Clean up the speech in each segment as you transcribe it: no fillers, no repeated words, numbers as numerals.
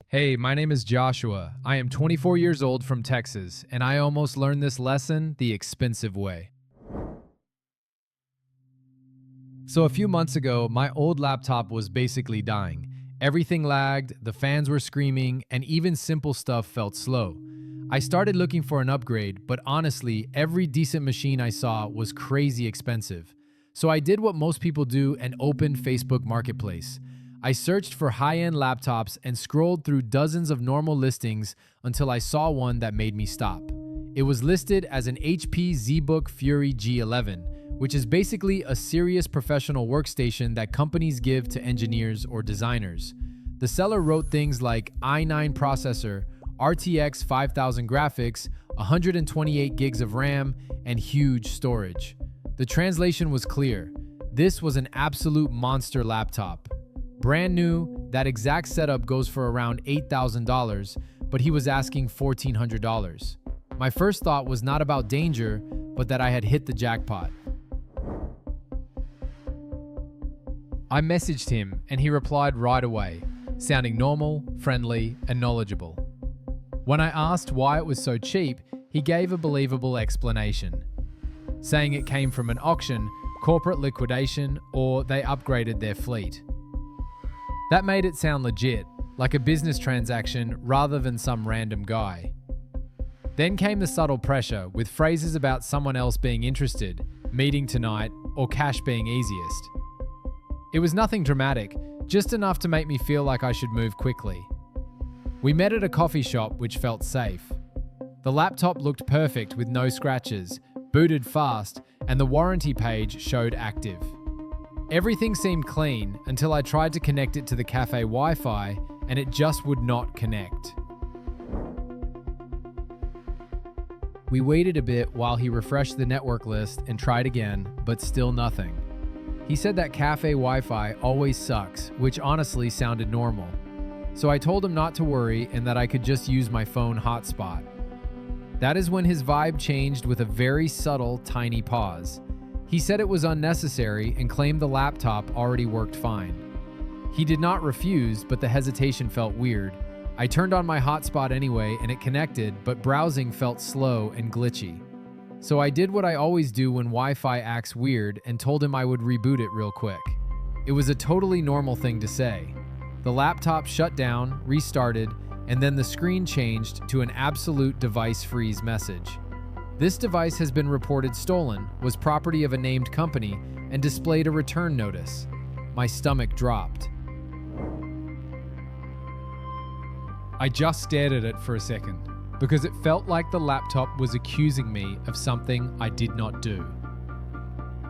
Hey, my name is Joshua. I am 24 years old from Texas, and I almost learned this lesson the expensive way. So, a few months ago, my old laptop was basically dying. Everything lagged, the fans were screaming, and even simple stuff felt slow. I started looking for an upgrade, but honestly, every decent machine I saw was crazy expensive. So I did what most people do and opened Facebook Marketplace. I searched for high-end laptops and scrolled through dozens of normal listings until I saw one that made me stop. It was listed as an HP ZBook Fury G11, which is basically a serious professional workstation that companies give to engineers or designers. The seller wrote things like i9 processor, RTX 5000 graphics, 128 gigs of RAM, and huge storage. The translation was clear. This was an absolute monster laptop. Brand new, that exact setup goes for around $8,000, but he was asking $1,400. My first thought was not about danger, but that I had hit the jackpot. I messaged him and he replied right away, sounding normal, friendly, and knowledgeable. When I asked why it was so cheap, he gave a believable explanation, saying it came from an auction, corporate liquidation, or they upgraded their fleet. That made it sound legit, like a business transaction rather than some random guy. Then came the subtle pressure with phrases about someone else being interested, meeting tonight, or cash being easiest. It was nothing dramatic, just enough to make me feel like I should move quickly. We met at a coffee shop which felt safe. The laptop looked perfect with no scratches, booted fast, and the warranty page showed active. Everything seemed clean until I tried to connect it to the cafe Wi-Fi and it just would not connect. We waited a bit while he refreshed the network list and tried again, but still nothing. He said that cafe Wi-Fi always sucks, which honestly sounded normal. So I told him not to worry and that I could just use my phone hotspot. That is when his vibe changed with a very subtle, tiny pause. He said it was unnecessary and claimed the laptop already worked fine. He did not refuse, but the hesitation felt weird. I turned on my hotspot anyway and it connected, but browsing felt slow and glitchy. So I did what I always do when Wi-Fi acts weird and told him I would reboot it real quick. It was a totally normal thing to say. The laptop shut down, restarted, and then the screen changed to an absolute device freeze message. This device has been reported stolen, was property of a named company, and displayed a return notice. My stomach dropped. I just stared at it for a second, because it felt like the laptop was accusing me of something I did not do.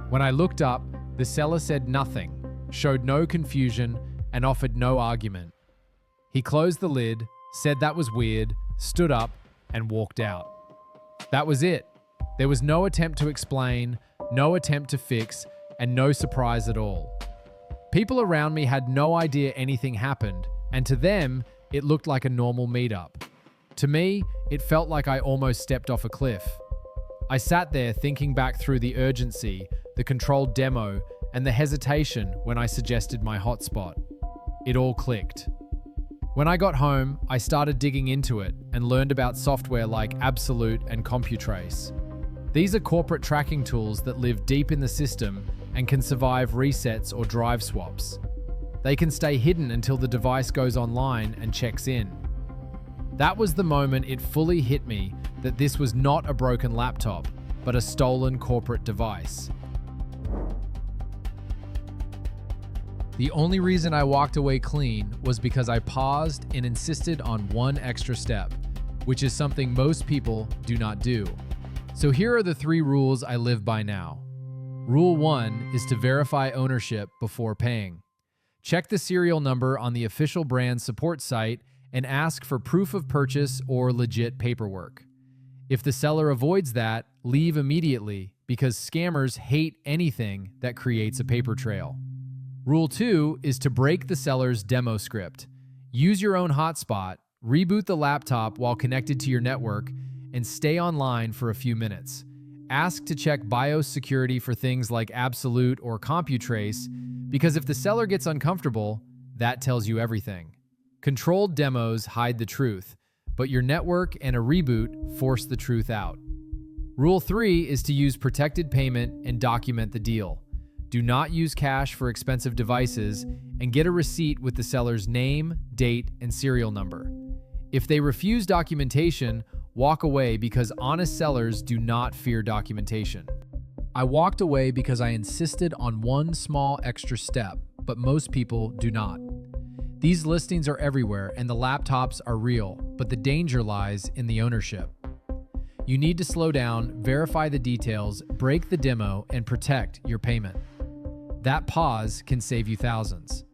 When I looked up, the seller said nothing, showed no confusion, and offered no argument. He closed the lid, said that was weird, stood up, and walked out. That was it. There was no attempt to explain, no attempt to fix, and no surprise at all. People around me had no idea anything happened, and to them, it looked like a normal meetup. To me, it felt like I almost stepped off a cliff. I sat there thinking back through the urgency, the controlled demo, and the hesitation when I suggested my hotspot. It all clicked. When I got home, I started digging into it and learned about software like Absolute and CompuTrace. These are corporate tracking tools that live deep in the system and can survive resets or drive swaps. They can stay hidden until the device goes online and checks in. That was the moment it fully hit me that this was not a broken laptop, but a stolen corporate device. The only reason I walked away clean was because I paused and insisted on one extra step, which is something most people do not do. So here are the 3 rules I live by now. Rule 1 is to verify ownership before paying. Check the serial number on the official brand support site and ask for proof of purchase or legit paperwork. If the seller avoids that, leave immediately because scammers hate anything that creates a paper trail. Rule 2 is to break the seller's demo script. Use your own hotspot, reboot the laptop while connected to your network, and stay online for a few minutes. Ask to check BIOS security for things like Absolute or CompuTrace, because if the seller gets uncomfortable, that tells you everything. Controlled demos hide the truth, but your network and a reboot force the truth out. Rule 3 is to use protected payment and document the deal. Do not use cash for expensive devices, and get a receipt with the seller's name, date, and serial number. If they refuse documentation, walk away because honest sellers do not fear documentation. I walked away because I insisted on one small extra step, but most people do not. These listings are everywhere and the laptops are real, but the danger lies in the ownership. You need to slow down, verify the details, break the demo, and protect your payment. That pause can save you thousands.